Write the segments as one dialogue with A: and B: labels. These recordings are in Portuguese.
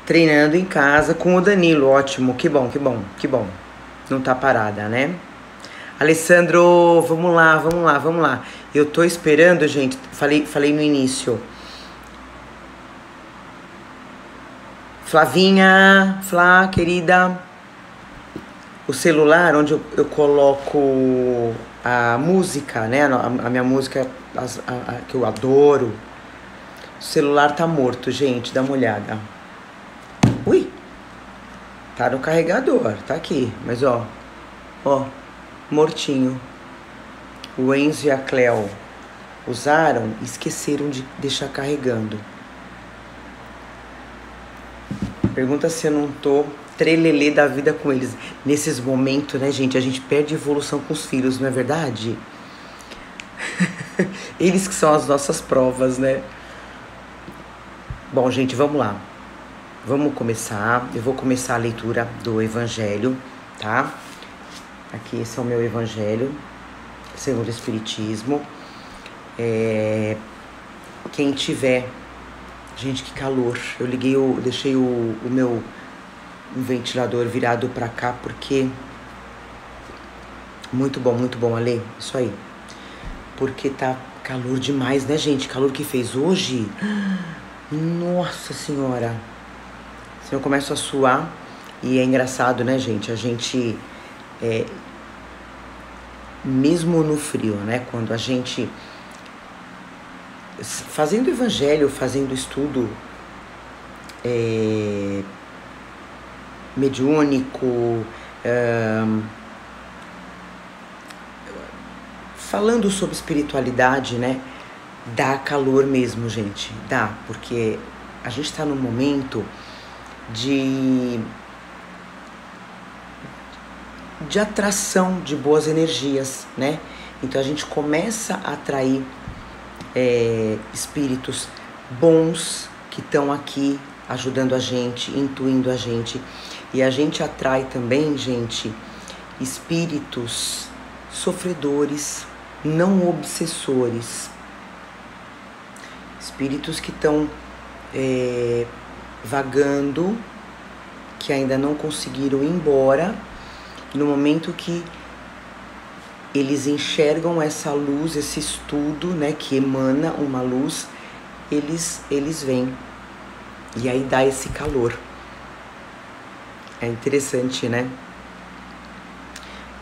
A: Treinando em casa com o Danilo, ótimo, que bom, que bom, que bom. Não tá parada, né? Alessandro, vamos lá, vamos lá, vamos lá. Eu tô esperando, gente, falei no início. Flavinha, Flá, querida, o celular onde eu coloco a música, né? A minha música que eu adoro. O celular tá morto, gente, dá uma olhada. Ui! Tá no carregador, tá aqui, mas ó, mortinho. O Enzo e a Cleo usaram e esqueceram de deixar carregando. Pergunta se eu não tô trelelê da vida com eles. Nesses momentos, né, gente, a gente perde evolução com os filhos, não é verdade? Eles que são as nossas provas, né? Bom, gente, vamos lá. Vamos começar. Eu vou começar a leitura do Evangelho, tá? Aqui, esse é o meu Evangelho, segundo o Espiritismo. Quem tiver... Gente, que calor. Eu deixei o meu ventilador virado pra cá, porque... Muito bom, Ale. Isso aí. Porque tá calor demais, né, gente? Calor que fez hoje. Nossa Senhora. Assim, eu começo a suar. E é engraçado, né, gente? A gente... mesmo no frio, né? Quando a gente... Fazendo evangelho, fazendo estudo mediúnico, falando sobre espiritualidade, né? Dá calor mesmo, gente. Dá, porque a gente tá num momento de atração de boas energias, né? Então a gente começa a atrair espíritos bons que estão aqui ajudando a gente, intuindo a gente. E a gente atrai também, gente, espíritos sofredores, não obsessores. Espíritos que estão vagando, que ainda não conseguiram ir embora. No momento que eles enxergam essa luz, esse estudo, né, que emana uma luz, eles vêm. E aí dá esse calor. É interessante, né?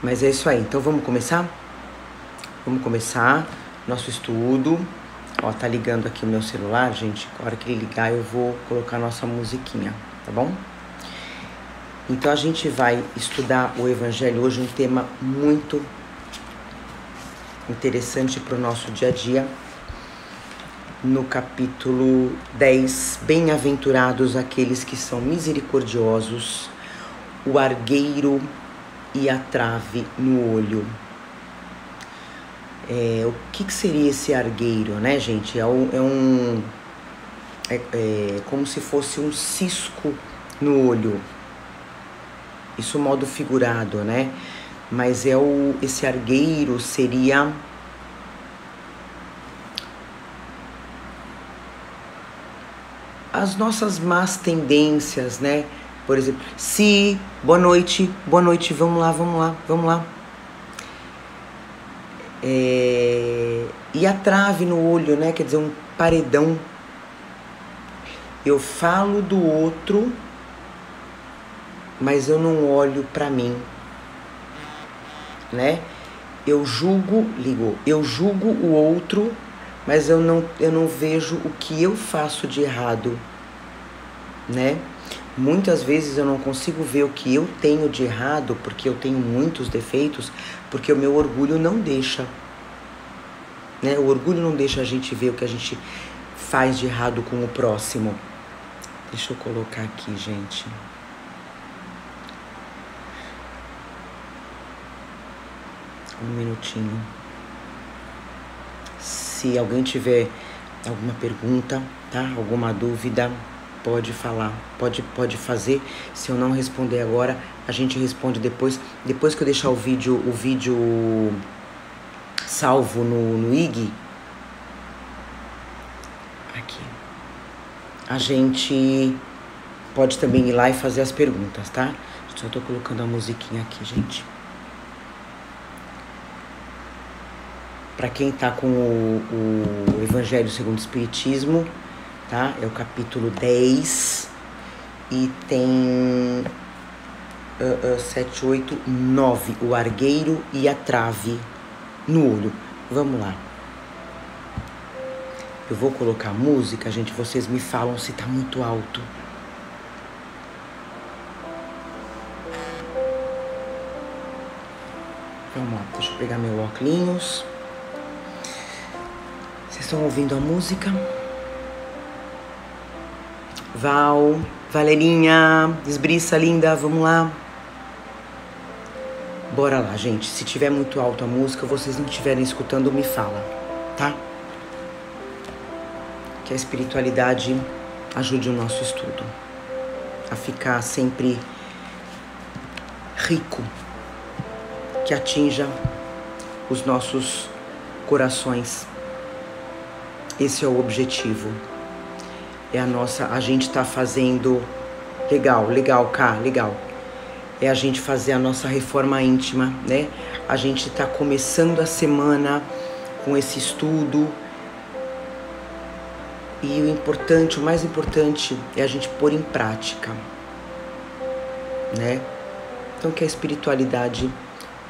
A: Mas é isso aí. Então vamos começar? Vamos começar nosso estudo. Ó, tá ligando aqui o meu celular, gente. Na hora que ele ligar, eu vou colocar nossa musiquinha, tá bom? Então a gente vai estudar o Evangelho hoje, um tema muito interessante para o nosso dia a dia. No capítulo 10, bem-aventurados aqueles que são misericordiosos, o argueiro e a trave no olho. O que seria esse argueiro, né, gente? É como se fosse um cisco no olho. Isso modo figurado, né? Mas esse argueiro seria as nossas más tendências, né? Por exemplo, boa noite, vamos lá. E a trave no olho, né? Quer dizer, um paredão. Eu falo do outro, mas eu não olho pra mim, né? Eu julgo o outro, mas eu não vejo o que eu faço de errado, né? Muitas vezes eu não consigo ver o que eu tenho de errado, porque eu tenho muitos defeitos, porque o meu orgulho não deixa, né? O orgulho não deixa a gente ver o que a gente faz de errado com o próximo. Deixa eu colocar aqui, gente. Um minutinho. Se alguém tiver alguma pergunta, tá? Alguma dúvida, pode falar, pode fazer. Se eu não responder agora, a gente responde depois. Depois que eu deixar o vídeo salvo no IG, aqui, a gente pode também ir lá e fazer as perguntas, tá? Só tô colocando a musiquinha aqui, gente. Para quem tá com o Evangelho segundo o Espiritismo, tá? É o capítulo 10 e tem 7, 8, 9, o argueiro e a trave no olho. Vamos lá. Eu vou colocar música, gente, vocês me falam se tá muito alto. Vamos lá, deixa eu pegar meu óculos. Vocês estão ouvindo a música? Valerinha, esbriça linda, vamos lá. Bora lá, gente. Se tiver muito alto a música, vocês não estiverem escutando, me fala, tá? Que a espiritualidade ajude o nosso estudo a ficar sempre rico, que atinja os nossos corações. Esse é o objetivo. A gente tá fazendo, legal, Cá, legal. É a gente fazer a nossa reforma íntima, né? A gente tá começando a semana com esse estudo. E o mais importante é a gente pôr em prática, né? Então que a espiritualidade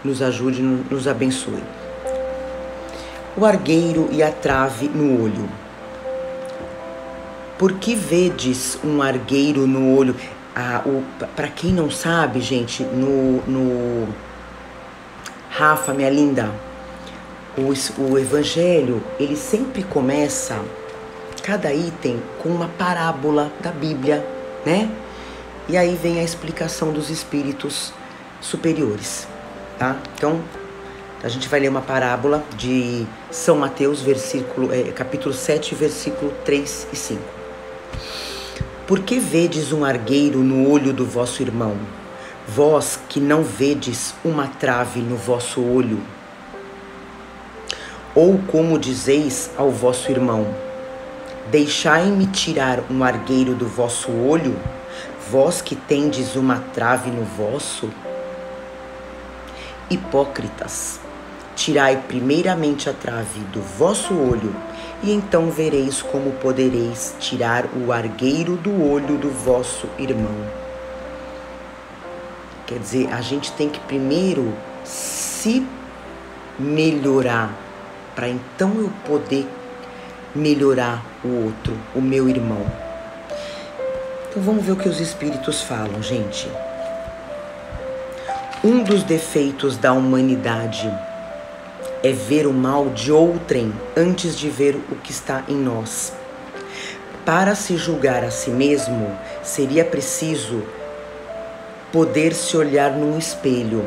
A: nos ajude, nos abençoe. O argueiro e a trave no olho. Por que vedes um argueiro no olho? Para quem não sabe, gente, no Rafa, minha linda, o Evangelho, ele sempre começa, cada item, com uma parábola da Bíblia, né? E aí vem a explicação dos espíritos superiores, tá? Então, a gente vai ler uma parábola de São Mateus, capítulo 7, versículo 3 e 5. Por que vedes um argueiro no olho do vosso irmão, vós que não vedes uma trave no vosso olho? Ou como dizeis ao vosso irmão, deixai-me tirar um argueiro do vosso olho, vós que tendes uma trave no vosso? Hipócritas, tirai primeiramente a trave do vosso olho, e então vereis como podereis tirar o argueiro do olho do vosso irmão. Quer dizer, a gente tem que primeiro se melhorar, para então eu poder melhorar o outro, o meu irmão. Então vamos ver o que os espíritos falam, gente. Um dos defeitos da humanidade é ver o mal de outrem antes de ver o que está em nós. Para se julgar a si mesmo, seria preciso poder se olhar num espelho,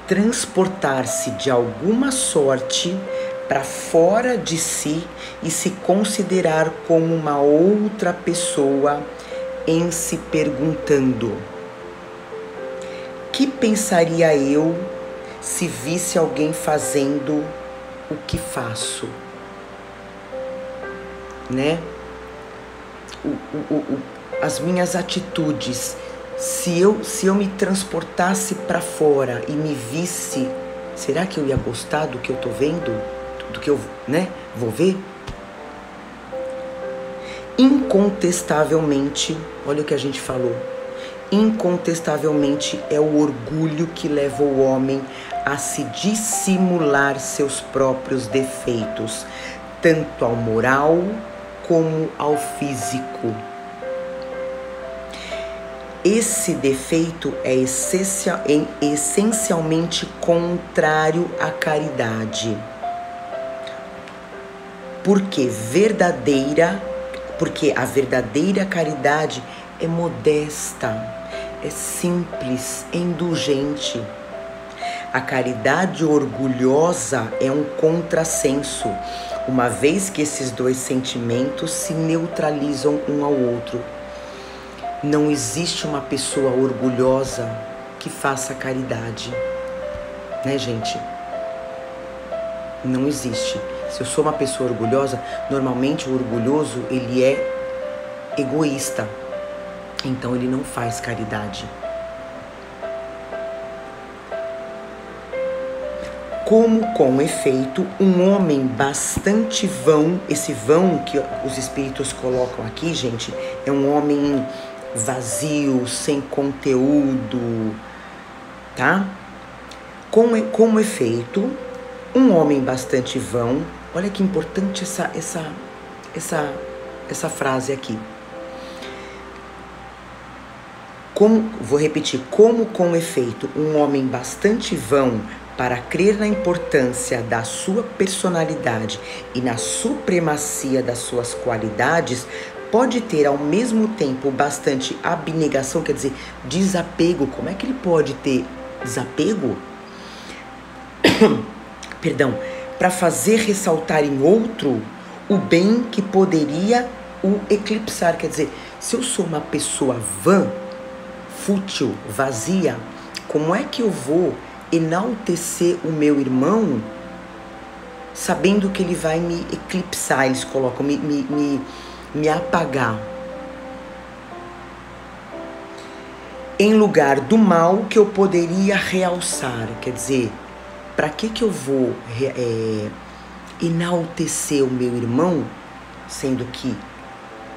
A: transportar-se de alguma sorte para fora de si e se considerar como uma outra pessoa, em se perguntando: que pensaria eu se visse alguém fazendo o que faço, né? As minhas atitudes, se eu me transportasse para fora e me visse, será que eu ia gostar do que eu tô vendo? Do que eu, né, vou ver? Incontestavelmente, olha o que a gente falou, incontestavelmente é o orgulho que leva o homem a se dissimular seus próprios defeitos, tanto ao moral como ao físico. Esse defeito é essencialmente contrário à caridade. Porque a verdadeira caridade é modesta, é simples, é indulgente. A caridade orgulhosa é um contrassenso, uma vez que esses dois sentimentos se neutralizam um ao outro. Não existe uma pessoa orgulhosa que faça caridade, né, gente? Não existe. Se eu sou uma pessoa orgulhosa, normalmente o orgulhoso, ele é egoísta, então ele não faz caridade. Como, com efeito, um homem bastante vão, esse vão que os espíritos colocam aqui, gente, é um homem vazio, sem conteúdo, tá? Como efeito, um homem bastante vão, olha que importante essa frase aqui. Vou repetir, como com efeito, um homem bastante vão para crer na importância da sua personalidade e na supremacia das suas qualidades, pode ter ao mesmo tempo bastante abnegação, quer dizer, desapego. Como é que ele pode ter desapego? Perdão, para fazer ressaltar em outro o bem que poderia o eclipsar. Quer dizer, se eu sou uma pessoa vã, fútil, vazia, como é que eu vou enaltecer o meu irmão sabendo que ele vai me eclipsar? Eles colocam, me apagar. Em lugar do mal que eu poderia realçar. Quer dizer, para que eu vou enaltecer o meu irmão, sendo que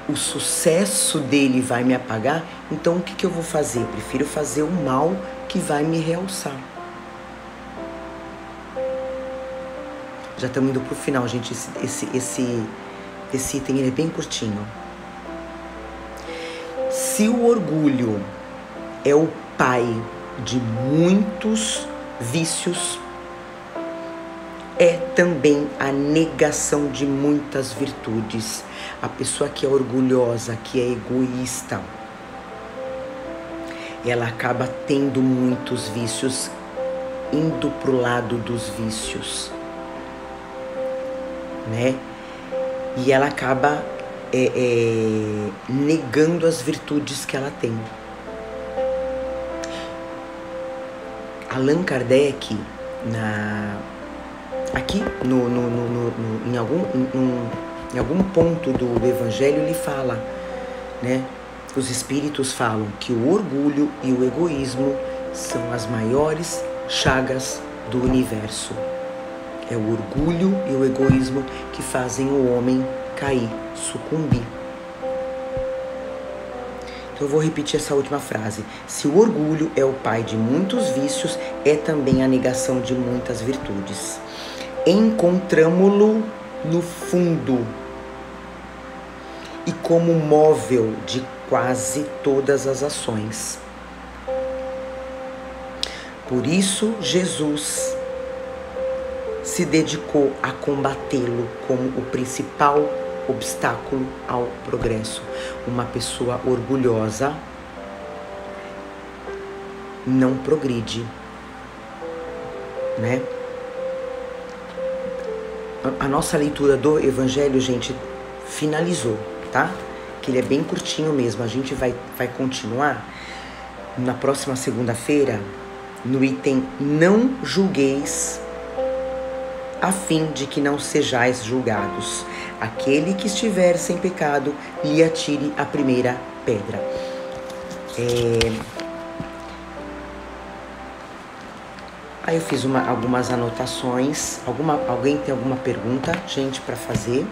A: o sucesso dele vai me apagar? Então o que eu vou fazer? Prefiro fazer o mal que vai me realçar. Já estamos indo pro final, gente. Esse item ele é bem curtinho. Se o orgulho é o pai de muitos vícios, é também a negação de muitas virtudes. A pessoa que é orgulhosa, que é egoísta, ela acaba tendo muitos vícios, indo pro lado dos vícios, né? E ela acaba negando as virtudes que ela tem. Allan Kardec, aqui em algum ponto do Evangelho, ele fala, né? Os espíritos falam que o orgulho e o egoísmo são as maiores chagas do universo. É o orgulho e o egoísmo que fazem o homem cair, sucumbir. Então eu vou repetir essa última frase. Se o orgulho é o pai de muitos vícios, é também a negação de muitas virtudes. Encontramo-lo no fundo e como móvel de quase todas as ações. Por isso, Jesus se dedicou a combatê-lo como o principal obstáculo ao progresso. Uma pessoa orgulhosa não progride, né? A nossa leitura do Evangelho, gente, finalizou, tá? Que ele é bem curtinho mesmo. A gente vai continuar na próxima segunda-feira no item não julgueis, a fim de que não sejais julgados. Aquele que estiver sem pecado, lhe atire a primeira pedra. Aí eu fiz algumas anotações. Alguém tem alguma pergunta, gente, para fazer?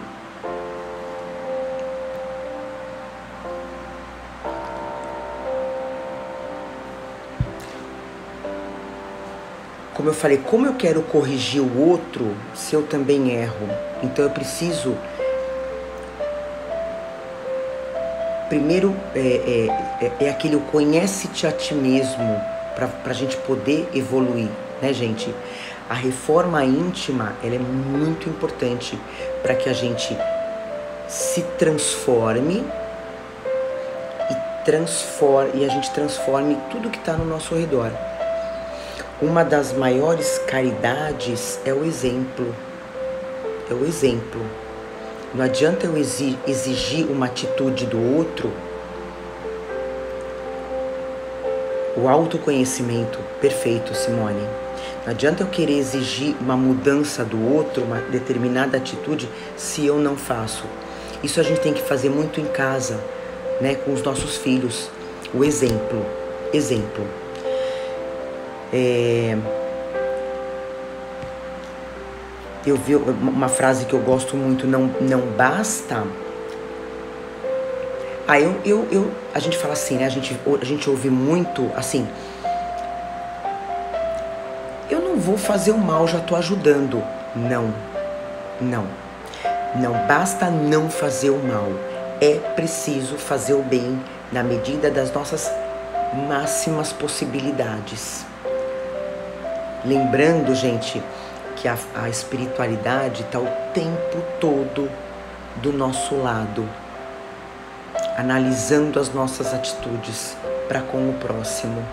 A: Como eu falei, como eu quero corrigir o outro se eu também erro? Então eu preciso... Primeiro, aquele conhece-te a ti mesmo, para a gente poder evoluir, né, gente? A reforma íntima, ela é muito importante para que a gente se transforme e a gente transforme tudo que está no nosso redor. Uma das maiores caridades é o exemplo. É o exemplo. Não adianta eu exigir uma atitude do outro. O autoconhecimento, perfeito, Simone. Não adianta eu querer exigir uma mudança do outro, uma determinada atitude, se eu não faço. Isso a gente tem que fazer muito em casa, né, com os nossos filhos. O exemplo. Eu vi uma frase que eu gosto muito, não basta. A gente fala assim, né? A gente ouve muito assim. Eu não vou fazer o mal, já tô ajudando. Não basta não fazer o mal. É preciso fazer o bem na medida das nossas máximas possibilidades. Lembrando, gente, que a espiritualidade está o tempo todo do nosso lado, analisando as nossas atitudes para com o próximo,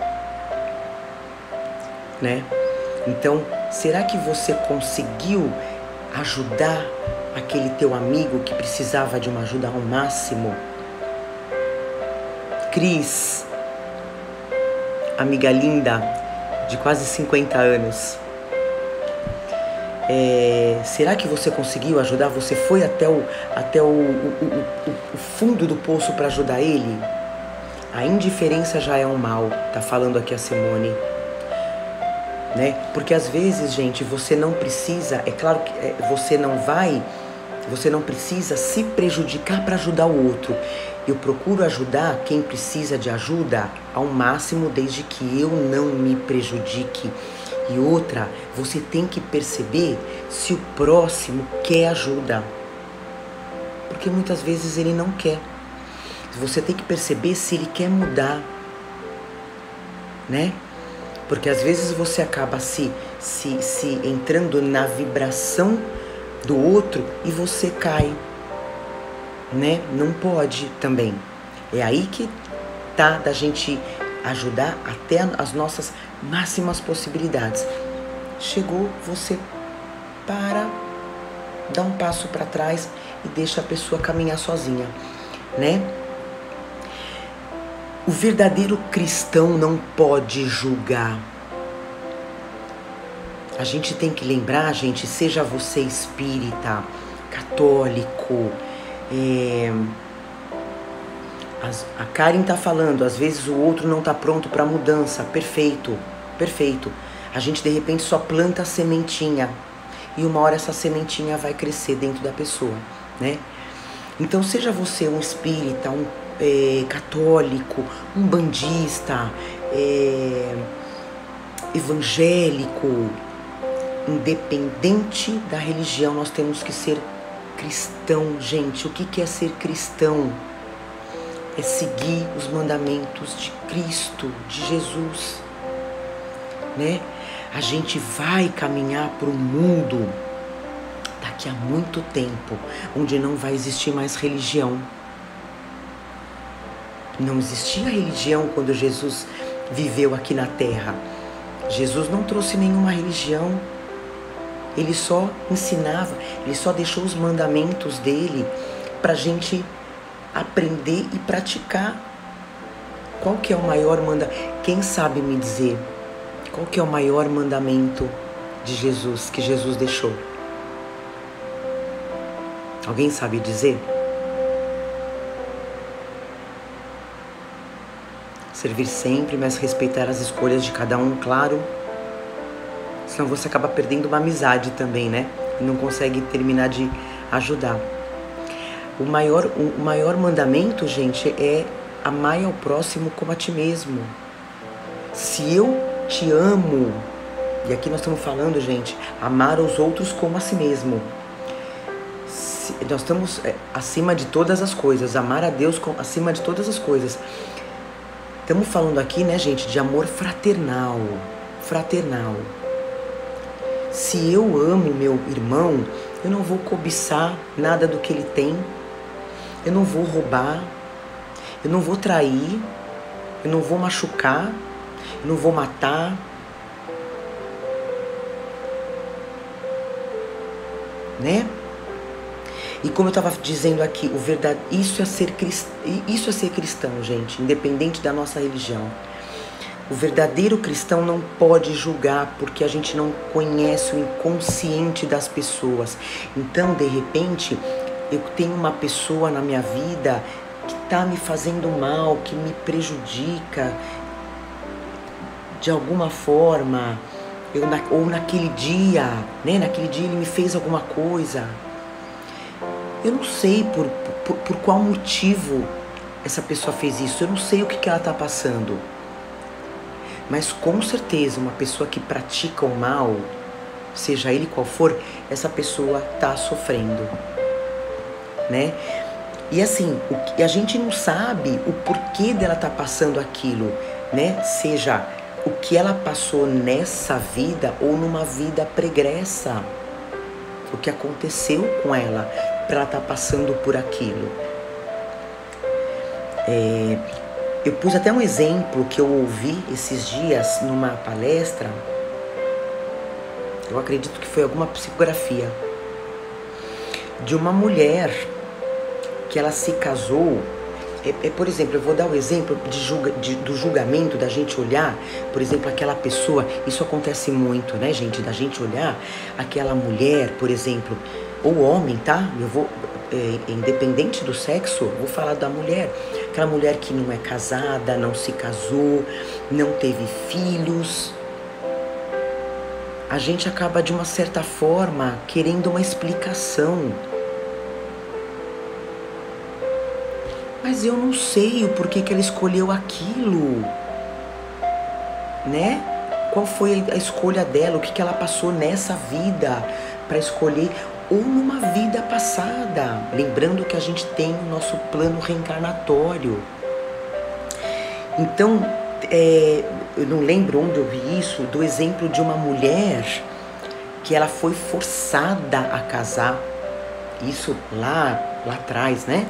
A: né? Então, será que você conseguiu ajudar aquele teu amigo que precisava de uma ajuda ao máximo? Cris, amiga linda, de quase 50 anos. Será que você conseguiu ajudar? Você foi até o fundo do poço para ajudar ele? A indiferença já é um mal, tá falando aqui a Simone. Né? Porque às vezes, gente, você não precisa, é claro que você não precisa se prejudicar para ajudar o outro. Eu procuro ajudar quem precisa de ajuda ao máximo, desde que eu não me prejudique. E outra, você tem que perceber se o próximo quer ajuda. Porque muitas vezes ele não quer. Você tem que perceber se ele quer mudar, né? Porque às vezes você acaba se entrando na vibração do outro e você cai, né? Não pode também. É aí que tá da gente ajudar até as nossas máximas possibilidades. Chegou, você para, dá um passo para trás e deixa a pessoa caminhar sozinha, né? O verdadeiro cristão não pode julgar. A gente tem que lembrar, gente, seja você espírita, católico, a Karen tá falando, às vezes o outro não tá pronto para mudança. Perfeito. A gente de repente só planta a sementinha e uma hora essa sementinha vai crescer dentro da pessoa, né? Então seja você um espírita, um católico, um bandista, evangélico, independente da religião, nós temos que ser cristão, gente. O que é ser cristão? É seguir os mandamentos de Cristo, de Jesus, né? A gente vai caminhar para um mundo daqui a muito tempo, onde não vai existir mais religião. Não existia religião quando Jesus viveu aqui na Terra. Jesus não trouxe nenhuma religião. Ele só ensinava, ele só deixou os mandamentos dele para a gente aprender e praticar. Qual que é o maior mandamento? Quem sabe me dizer qual que é o maior mandamento de Jesus, que Jesus deixou? Alguém sabe dizer? Servir sempre, mas respeitar as escolhas de cada um, claro. Senão você acaba perdendo uma amizade também, né? E não consegue terminar de ajudar. O maior mandamento, gente, é amar ao próximo como a ti mesmo. Se eu te amo, e aqui nós estamos falando, gente, amar os outros como a si mesmo. Nós estamos acima de todas as coisas, amar a Deus acima de todas as coisas. Estamos falando aqui, né, gente, de amor fraternal. Se eu amo meu irmão, eu não vou cobiçar nada do que ele tem, eu não vou roubar, eu não vou trair, eu não vou machucar, eu não vou matar. Né? E como eu estava dizendo aqui, isso é ser cristão, gente, independente da nossa religião. O verdadeiro cristão não pode julgar, porque a gente não conhece o inconsciente das pessoas. Então, de repente, eu tenho uma pessoa na minha vida que tá me fazendo mal, que me prejudica de alguma forma, ou naquele dia, né? Naquele dia ele me fez alguma coisa. Eu não sei por qual motivo essa pessoa fez isso, eu não sei o que ela tá passando. Mas com certeza uma pessoa que pratica o mal, seja ele qual for, essa pessoa tá sofrendo, né? E assim, a gente não sabe o porquê dela tá passando aquilo, né? Seja o que ela passou nessa vida ou numa vida pregressa. O que aconteceu com ela para ela estar passando por aquilo. Eu pus até um exemplo que eu ouvi esses dias numa palestra. Eu acredito que foi alguma psicografia. De uma mulher que ela se casou. Por exemplo, eu vou dar o exemplo do julgamento, da gente olhar, por exemplo, aquela pessoa, isso acontece muito, né, gente, da gente olhar aquela mulher, por exemplo, ou homem, tá? Eu vou, independente do sexo, eu vou falar da mulher, aquela mulher que não é casada, não se casou, não teve filhos. A gente acaba, de uma certa forma, querendo uma explicação. Mas eu não sei o porquê que ela escolheu aquilo, né? Qual foi a escolha dela, o que ela passou nessa vida para escolher, ou numa vida passada. Lembrando que a gente tem o nosso plano reencarnatório. Então, eu não lembro onde eu vi isso, do exemplo de uma mulher que ela foi forçada a casar. Isso lá atrás, né?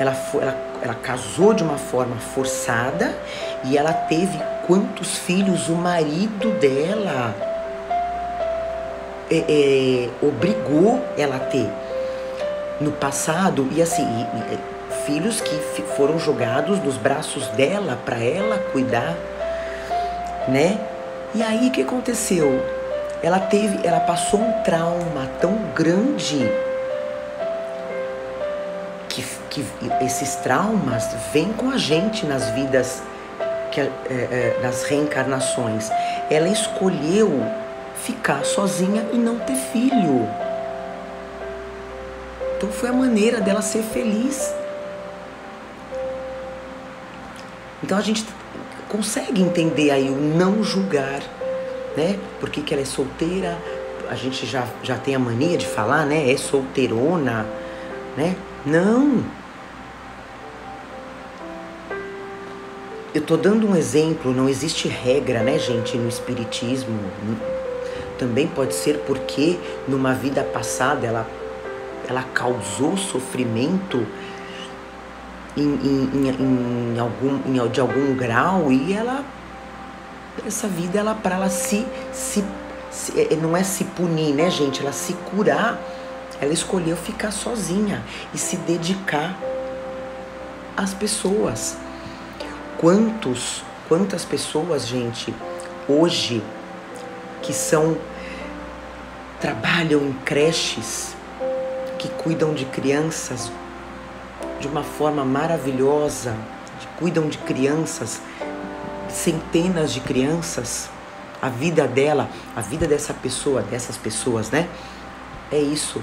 A: Ela casou de uma forma forçada e ela teve quantos filhos o marido dela obrigou ela a ter no passado. E assim, filhos que foram jogados nos braços dela para ela cuidar, né? E aí o que aconteceu? Ela passou um trauma tão grande que esses traumas vêm com a gente nas vidas, nas reencarnações. Ela escolheu ficar sozinha e não ter filho. Então foi a maneira dela ser feliz. Então a gente consegue entender aí o não julgar, né? Por que ela é solteira? A gente já tem a mania de falar, né? É solteirona, né? Não. Eu tô dando um exemplo, não existe regra, né, gente, no espiritismo. Também pode ser porque numa vida passada ela causou sofrimento de algum grau e essa vida para ela não é se punir, né, gente, ela se curar. Ela escolheu ficar sozinha e se dedicar às pessoas. Quantas pessoas, gente, hoje que trabalham em creches, que cuidam de crianças de uma forma maravilhosa, cuidam de crianças, centenas de crianças. A vida dela, a vida dessas pessoas, né? É isso.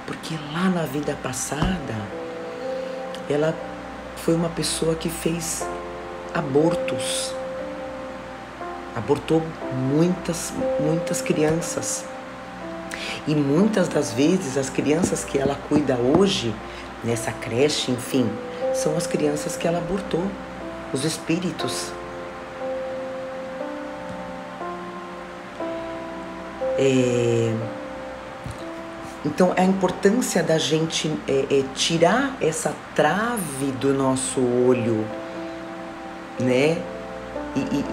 A: Porque lá na vida passada, ela foi uma pessoa que fez abortos. Abortou muitas crianças. E muitas das vezes as crianças que ela cuida hoje, nessa creche, enfim, são as crianças que ela abortou, os espíritos. Então, a importância da gente tirar essa trave do nosso olho, né?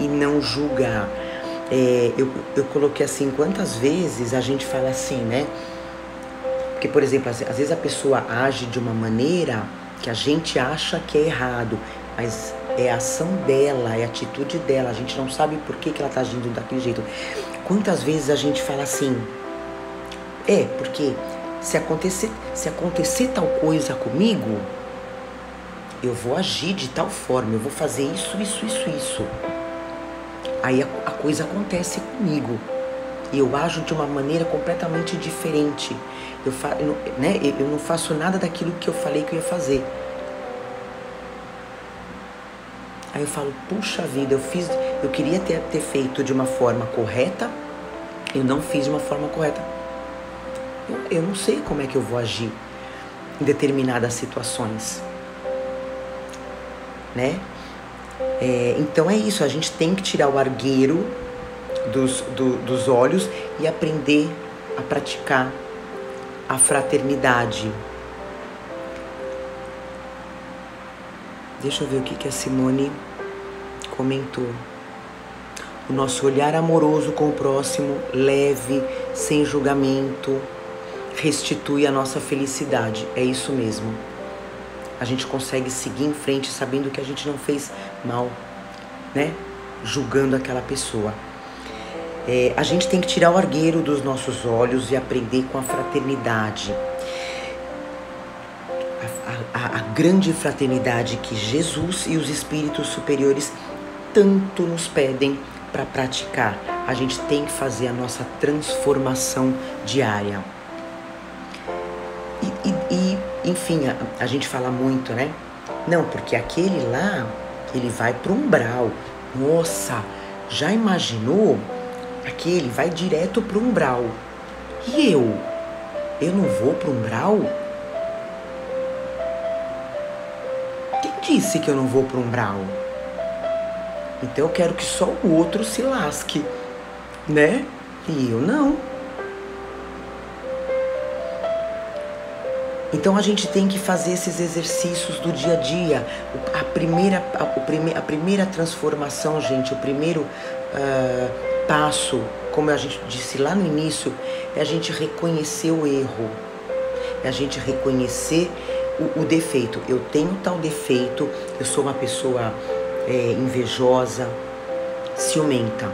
A: E não julgar. Eu coloquei assim, quantas vezes a gente fala assim, né? Porque, por exemplo, às vezes a pessoa age de uma maneira que a gente acha que é errado, mas é a ação dela, é a atitude dela, a gente não sabe por que ela está agindo daquele jeito. Quantas vezes a gente fala assim, porque se acontecer tal coisa comigo, eu vou agir de tal forma, eu vou fazer isso. Aí a coisa acontece comigo. E eu ajo de uma maneira completamente diferente. Eu não faço nada daquilo que eu falei que eu ia fazer. Aí eu falo, puxa vida, eu queria ter feito de uma forma correta, eu não fiz de uma forma correta. Eu não sei como é que eu vou agir em determinadas situações, né? Então é isso, a gente tem que tirar o argueiro dos olhos e aprender a praticar a fraternidade. Deixa eu ver o que a Simone comentou. O nosso olhar amoroso com o próximo, leve, sem julgamento, restitui a nossa felicidade. É isso mesmo. A gente consegue seguir em frente sabendo que a gente não fez mal, né? Julgando aquela pessoa. A gente tem que tirar o argueiro dos nossos olhos e aprender com a fraternidade. A grande fraternidade que Jesus e os espíritos superiores tanto nos pedem para praticar. A gente tem que fazer a nossa transformação diária. Enfim, a gente fala muito, né? Não, porque aquele lá, ele vai pro umbral. Nossa, já imaginou? Aquele vai direto pro umbral. E eu? Eu não vou pro umbral? Quem disse que eu não vou pro umbral? Então eu quero que só o outro se lasque, né? E eu não. Então a gente tem que fazer esses exercícios do dia a dia. A primeira transformação, gente, o primeiro passo, como a gente disse lá no início, é a gente reconhecer o erro. É a gente reconhecer o defeito. Eu tenho tal defeito, eu sou uma pessoa invejosa, ciumenta.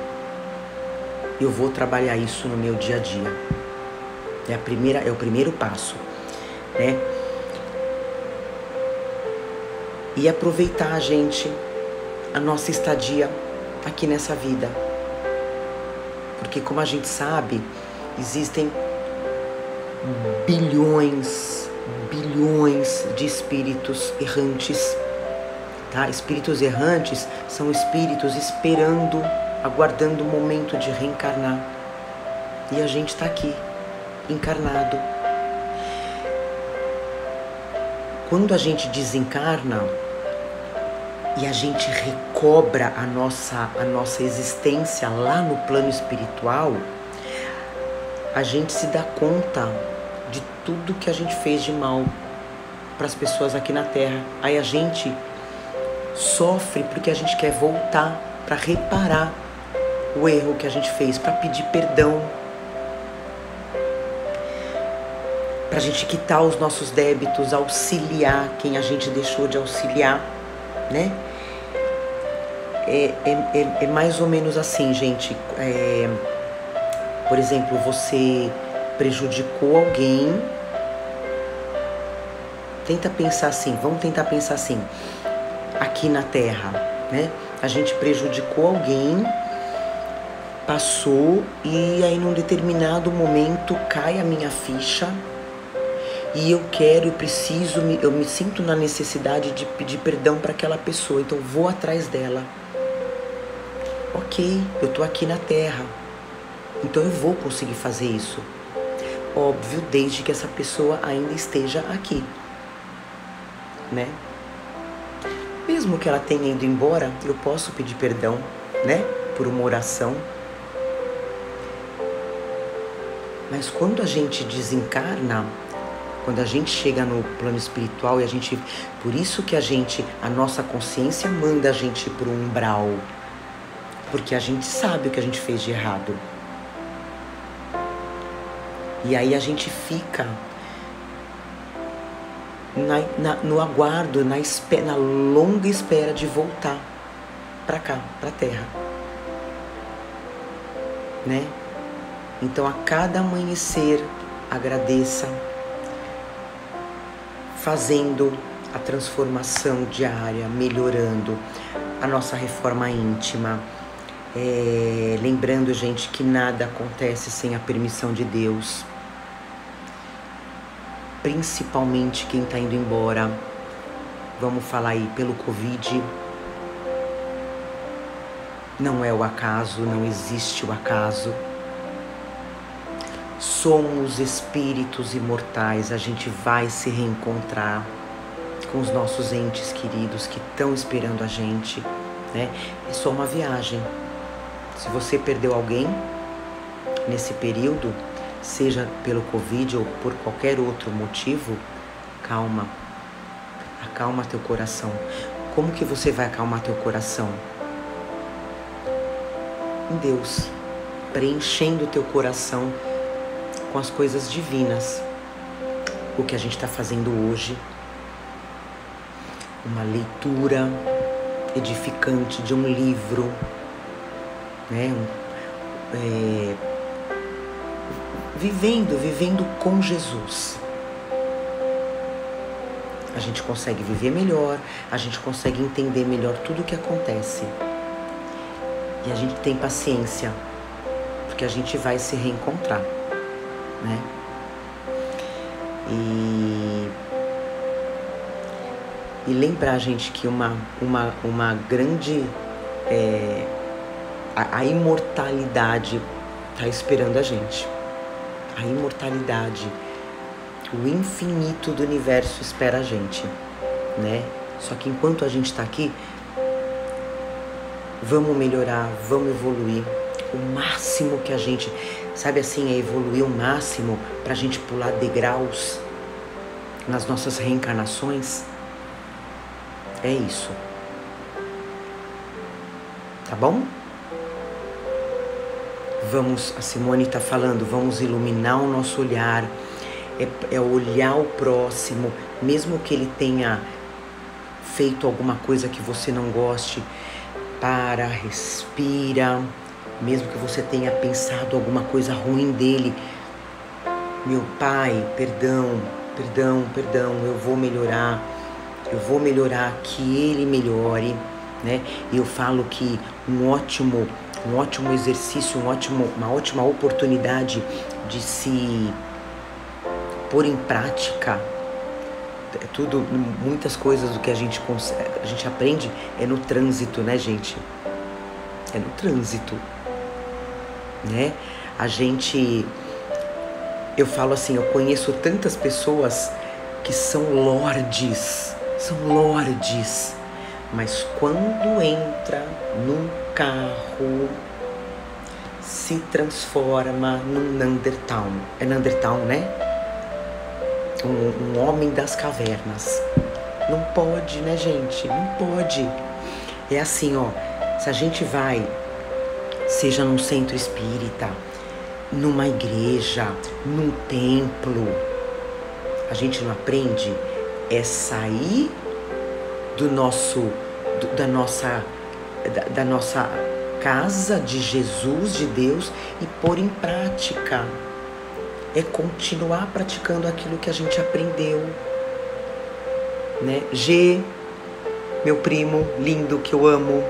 A: Eu vou trabalhar isso no meu dia a dia. É o primeiro passo. Né? E aproveitar, gente, a nossa estadia aqui nessa vida. Porque, como a gente sabe, existem bilhões de espíritos errantes, tá? Espíritos errantes são espíritos esperando, aguardando o momento de reencarnar. E a gente está aqui, encarnado. Quando a gente desencarna e a gente recobra a nossa existência lá no plano espiritual, a gente se dá conta de tudo que a gente fez de mal para as pessoas aqui na Terra. Aí a gente sofre porque a gente quer voltar para reparar o erro que a gente fez, para pedir perdão, para a gente quitar os nossos débitos, auxiliar quem a gente deixou de auxiliar, né? É mais ou menos assim, gente. Por exemplo, você prejudicou alguém. Vamos tentar pensar assim, aqui na Terra, né? A gente prejudicou alguém, passou, e aí num determinado momento cai a minha ficha. E eu preciso, eu me sinto na necessidade de pedir perdão para aquela pessoa. Então eu vou atrás dela. Ok, eu tô aqui na Terra. Então eu vou conseguir fazer isso. Óbvio, desde que essa pessoa ainda esteja aqui, né? Mesmo que ela tenha ido embora, eu posso pedir perdão, né? Por uma oração. Mas quando a gente desencarna, quando a gente chega no plano espiritual, por isso que a nossa consciência manda a gente ir pro umbral, porque a gente sabe o que a gente fez de errado. E aí a gente fica no aguardo, na longa espera de voltar para cá, para a Terra, né? Então a cada amanhecer agradeça, fazendo a transformação diária, melhorando a nossa reforma íntima. Lembrando, gente, que nada acontece sem a permissão de Deus. Principalmente quem está indo embora. Vamos falar aí pelo Covid. Não é o acaso, não existe o acaso. Somos espíritos imortais, a gente vai se reencontrar com os nossos entes queridos que estão esperando a gente, né? É só uma viagem. Se você perdeu alguém nesse período, seja pelo Covid ou por qualquer outro motivo, calma. Acalma teu coração. Como que você vai acalmar teu coração? Em Deus, preenchendo teu coração com as coisas divinas. O que a gente está fazendo hoje, uma leitura edificante de um livro, né? Vivendo com Jesus. A gente consegue viver melhor, a gente consegue entender melhor tudo o que acontece. E a gente tem paciência, porque a gente vai se reencontrar, né? E lembrar, gente, que uma grande... a imortalidade está esperando a gente. A imortalidade, o infinito do universo espera a gente, né? Só que enquanto a gente está aqui, vamos melhorar, vamos evoluir o máximo que a gente... Sabe assim, é evoluir o máximo para a gente pular degraus nas nossas reencarnações. É isso. Tá bom? A Simone está falando, vamos iluminar o nosso olhar, é olhar o próximo, mesmo que ele tenha feito alguma coisa que você não goste, para, respira, mesmo que você tenha pensado alguma coisa ruim dele, meu pai, perdão, eu vou melhorar, que ele melhore, né? E eu falo que um ótimo exercício, uma ótima oportunidade de se pôr em prática muitas coisas do que a gente aprende é no trânsito, né, gente? É no trânsito, né? Eu falo assim, eu conheço tantas pessoas que são lordes, mas quando entra num carro, se transforma num Neandertal. É Neandertal, né? Um homem das cavernas. Não pode, né, gente? Não pode. É assim, ó, se a gente vai, seja num centro espírita, numa igreja, num templo, a gente não aprende é sair da nossa casa de Jesus, de Deus, e pôr em prática. É continuar praticando aquilo que a gente aprendeu, né? G, meu primo lindo que eu amo,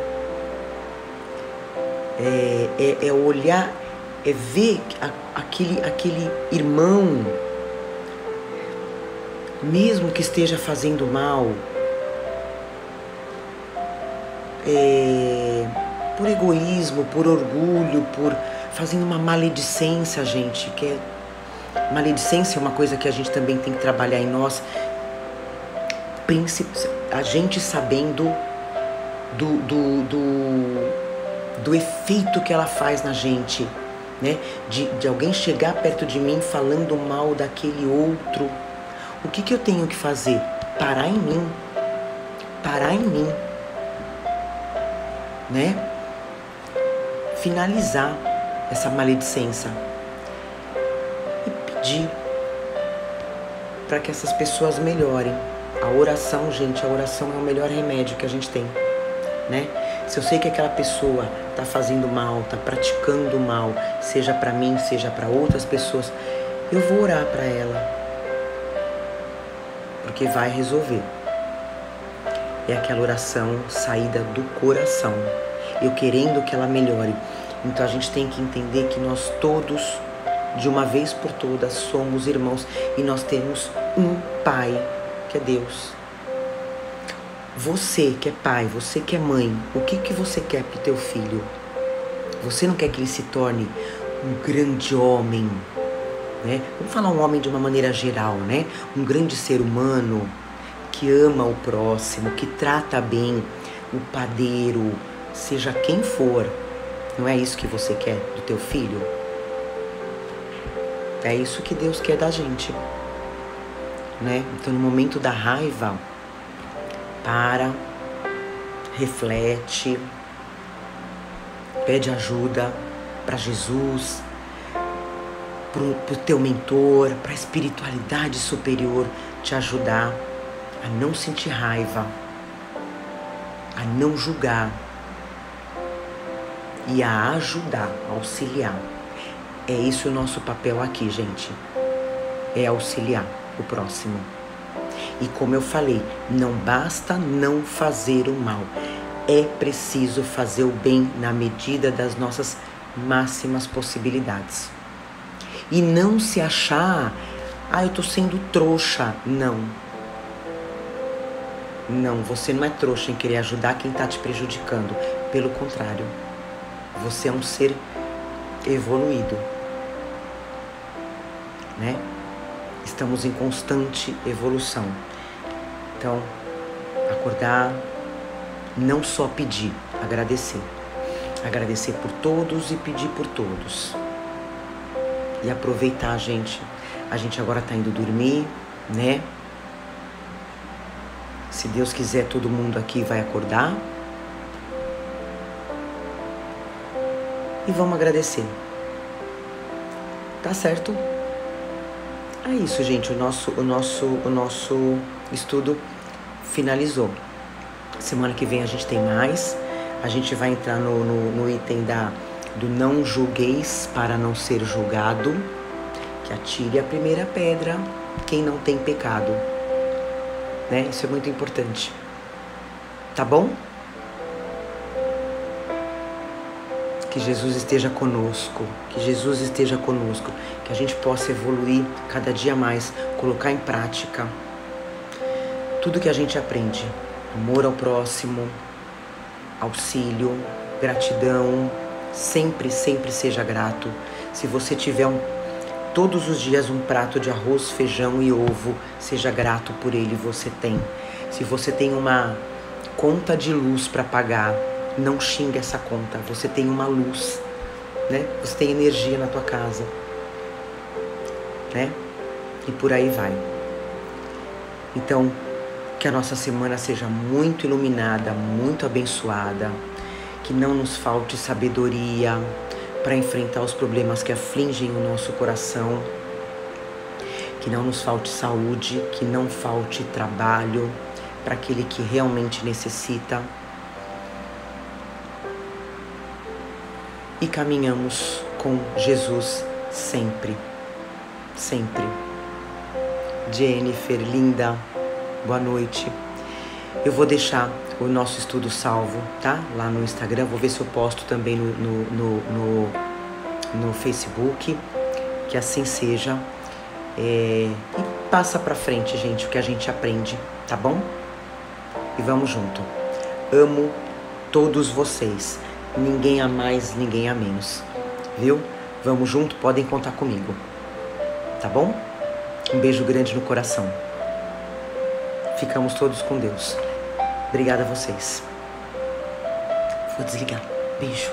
A: é olhar, é ver aquele irmão, mesmo que esteja fazendo mal, por egoísmo, por orgulho, por fazendo uma maledicência, gente, que é maledicência é uma coisa que a gente também tem que trabalhar em nós, a gente sabendo do efeito que ela faz na gente, né? De alguém chegar perto de mim falando mal daquele outro. O que eu tenho que fazer? Parar em mim, né? Finalizar essa maledicência e pedir para que essas pessoas melhorem. A oração, gente, a oração é o melhor remédio que a gente tem, né? Se eu sei que aquela pessoa tá fazendo mal, tá praticando mal, seja para mim, seja para outras pessoas, eu vou orar para ela, porque vai resolver, é aquela oração saída do coração, eu querendo que ela melhore. Então a gente tem que entender que nós todos, de uma vez por todas, somos irmãos e nós temos um Pai, que é Deus. Você que é pai, você que é mãe, o que você quer pro teu filho? Você não quer que ele se torne um grande homem, né? Vamos falar um homem de uma maneira geral, né? Um grande ser humano que ama o próximo, que trata bem o padeiro, seja quem for. Não é isso que você quer do teu filho? É isso que Deus quer da gente, né? Então, no momento da raiva, para, reflete, pede ajuda para Jesus, pro teu mentor, para a espiritualidade superior te ajudar a não sentir raiva, a não julgar e a ajudar, a auxiliar. É isso o nosso papel aqui, gente. É auxiliar o próximo. E como eu falei, não basta não fazer o mal. É preciso fazer o bem na medida das nossas máximas possibilidades. E não se achar, eu tô sendo trouxa. Não. Não, você não é trouxa em querer ajudar quem tá te prejudicando. Pelo contrário, você é um ser evoluído, né? Estamos em constante evolução. Então, acordar, não só pedir, agradecer. Agradecer por todos e pedir por todos. E aproveitar, gente. A gente agora tá indo dormir, né? Se Deus quiser, todo mundo aqui vai acordar. E vamos agradecer. Tá certo? É isso, gente. O nosso estudo finalizou. Semana que vem a gente tem mais. A gente vai entrar no item do não julgueis para não ser julgado. Que atire a primeira pedra quem não tem pecado. Né? Isso é muito importante. Tá bom? Que Jesus esteja conosco, que Jesus esteja conosco, que a gente possa evoluir cada dia mais, colocar em prática tudo que a gente aprende. Amor ao próximo, auxílio, gratidão, sempre, sempre seja grato. Se você tiver todos os dias um prato de arroz, feijão e ovo, seja grato por ele, você tem. Se você tem uma conta de luz para pagar, não xingue essa conta, você tem uma luz, né? Você tem energia na tua casa, né? E por aí vai. Então, que a nossa semana seja muito iluminada, muito abençoada, que não nos falte sabedoria para enfrentar os problemas que afligem o nosso coração, que não nos falte saúde, que não falte trabalho para aquele que realmente necessita. E caminhamos com Jesus sempre, sempre. Jennifer, linda, boa noite. Eu vou deixar o nosso estudo salvo, tá? Lá no Instagram, vou ver se eu posto também no Facebook, que assim seja. E passa pra frente, gente, o que a gente aprende, tá bom? E vamos junto. Amo todos vocês. Ninguém a mais, ninguém a menos. Viu? Vamos junto, podem contar comigo. Tá bom? Um beijo grande no coração. Ficamos todos com Deus. Obrigada a vocês. Vou desligar. Beijo.